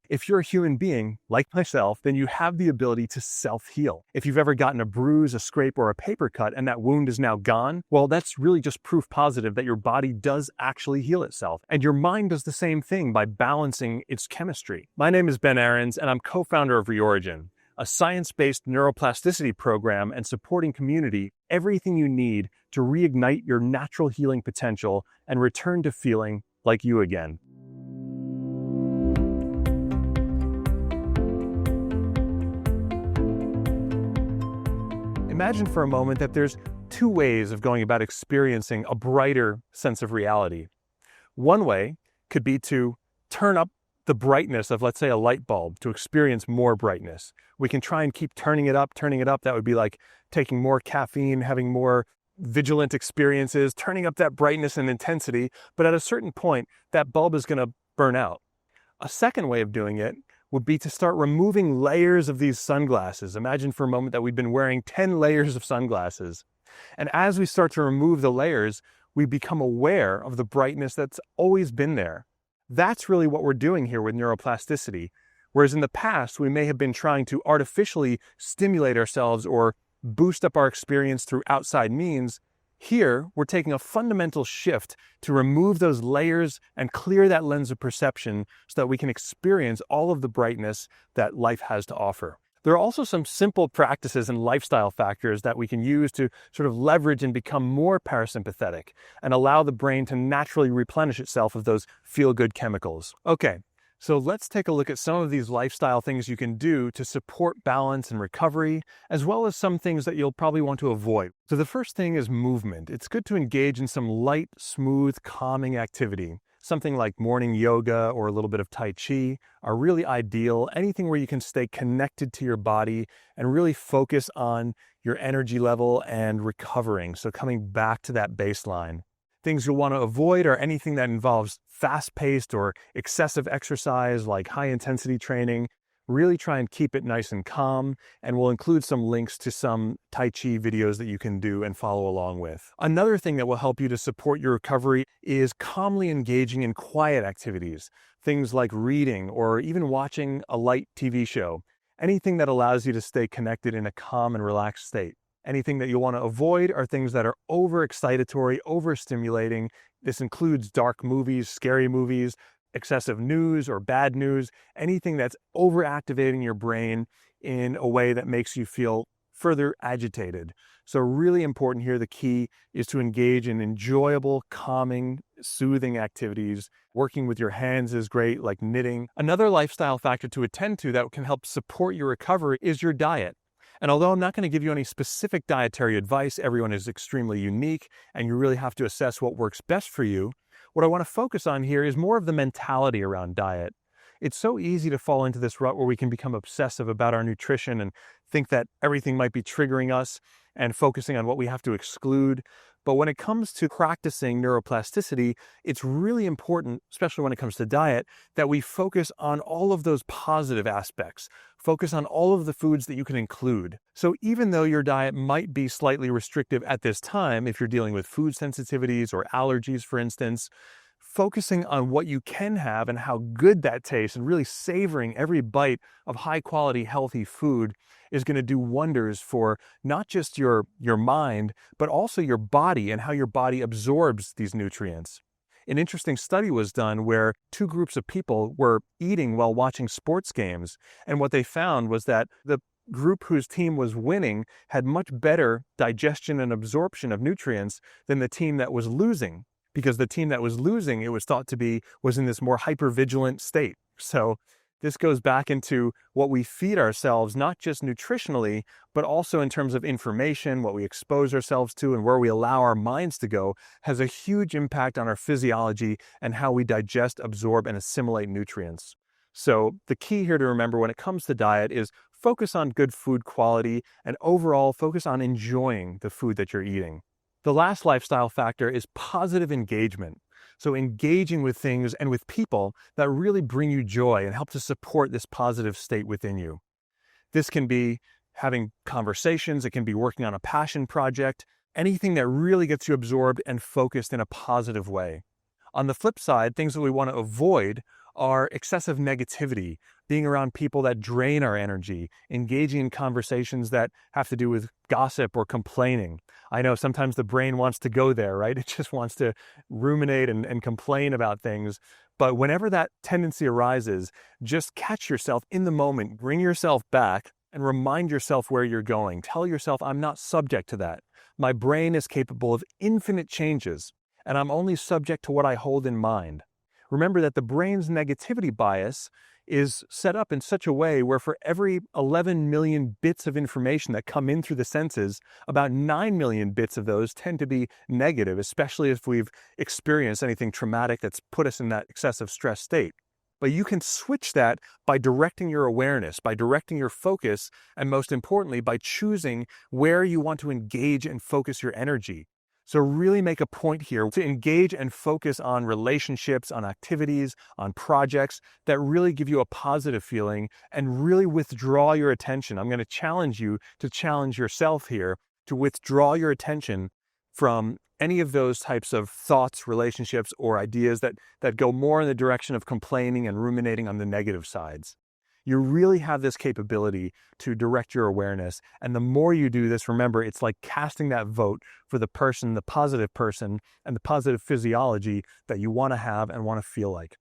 If you're a human being, like myself, then you have the ability to self-heal. If you've ever gotten a bruise, a scrape, or a paper cut and that wound is now gone, well, that's really just proof positive that your body does actually heal itself. And your mind does the same thing by balancing its chemistry. My name is Ben Ahrens, and I'm co-founder of Reorigin, a science-based neuroplasticity program and supporting community, everything you need to reignite your natural healing potential and return to feeling like you again. Imagine for a moment that there's two ways of going about experiencing a brighter sense of reality. One way could be to turn up the brightness of, let's say, a light bulb to experience more brightness. We can try and keep turning it up. That would be like taking more caffeine, having more vigilant experiences, turning up that brightness and intensity. But at a certain point, that bulb is going to burn out. A second way of doing it would be to start removing layers of these sunglasses. Imagine for a moment that we've been wearing 10 layers of sunglasses. And as we start to remove the layers, we become aware of the brightness that's always been there. That's really what we're doing here with neuroplasticity. Whereas in the past, we may have been trying to artificially stimulate ourselves or boost up our experience through outside means. Here, we're taking a fundamental shift to remove those layers and clear that lens of perception so that we can experience all of the brightness that life has to offer. There are also some simple practices and lifestyle factors that we can use to sort of leverage and become more parasympathetic and allow the brain to naturally replenish itself of those feel-good chemicals. Okay, so let's take a look at some of these lifestyle things you can do to support balance and recovery, as well as some things that you'll probably want to avoid. So the first thing is movement. It's good to engage in some light, smooth, calming activity. Something like morning yoga or a little bit of Tai Chi are really ideal. Anything where you can stay connected to your body and really focus on your energy level and recovering. So coming back to that baseline. Things you'll want to avoid are anything that involves fast-paced or excessive exercise like high-intensity training. Really try and keep it nice and calm, and we'll include some links to some Tai Chi videos that you can do and follow along with. Another thing that will help you to support your recovery is calmly engaging in quiet activities. Things like reading or even watching a light TV show. Anything that allows you to stay connected in a calm and relaxed state. Anything that you want to avoid are things that are overexcitatory, overstimulating. This includes dark movies, scary movies, excessive news or bad news, anything that's overactivating your brain in a way that makes you feel further agitated. So really important here, the key is to engage in enjoyable, calming, soothing activities. Working with your hands is great, like knitting. Another lifestyle factor to attend to that can help support your recovery is your diet. And although I'm not going to give you any specific dietary advice, everyone is extremely unique, and you really have to assess what works best for you. What I want to focus on here is more of the mentality around diet. It's so easy to fall into this rut where we can become obsessive about our nutrition and think that everything might be triggering us and focusing on what we have to exclude. But when it comes to practicing neuroplasticity, it's really important, especially when it comes to diet, that we focus on all of those positive aspects. Focus on all of the foods that you can include. So even though your diet might be slightly restrictive at this time, if you're dealing with food sensitivities or allergies, for instance, focusing on what you can have and how good that tastes and really savoring every bite of high quality, healthy food is going to do wonders for not just your mind, but also your body and how your body absorbs these nutrients. An interesting study was done where two groups of people were eating while watching sports games. And what they found was that the group whose team was winning had much better digestion and absorption of nutrients than the team that was losing. Because the team that was losing, it was thought to be, was in this more hypervigilant state. So this goes back into what we feed ourselves, not just nutritionally, but also in terms of information, what we expose ourselves to and where we allow our minds to go has a huge impact on our physiology and how we digest, absorb, and assimilate nutrients. So the key here to remember when it comes to diet is focus on good food quality and overall focus on enjoying the food that you're eating. The last lifestyle factor is positive engagement. So engaging with things and with people that really bring you joy and help to support this positive state within you. This can be having conversations, it can be working on a passion project, anything that really gets you absorbed and focused in a positive way. On the flip side, things that we want to avoid are excessive negativity, being around people that drain our energy, engaging in conversations that have to do with gossip or complaining. I know sometimes the brain wants to go there, right? It just wants to ruminate and complain about things. But whenever that tendency arises, just catch yourself in the moment, bring yourself back, and remind yourself where you're going. Tell yourself, I'm not subject to that. My brain is capable of infinite changes, and I'm only subject to what I hold in mind. Remember that the brain's negativity bias is set up in such a way where for every 11 million bits of information that come in through the senses, about 9 million bits of those tend to be negative, especially if we've experienced anything traumatic that's put us in that excessive stress state. But you can switch that by directing your awareness, by directing your focus, and most importantly, by choosing where you want to engage and focus your energy. So really make a point here to engage and focus on relationships, on activities, on projects that really give you a positive feeling and really withdraw your attention. I'm going to challenge you to challenge yourself here to withdraw your attention from any of those types of thoughts, relationships, or ideas that go more in the direction of complaining and ruminating on the negative sides. You really have this capability to direct your awareness. And the more you do this, remember, it's like casting that vote for the person, the positive person, and the positive physiology that you want to have and want to feel like.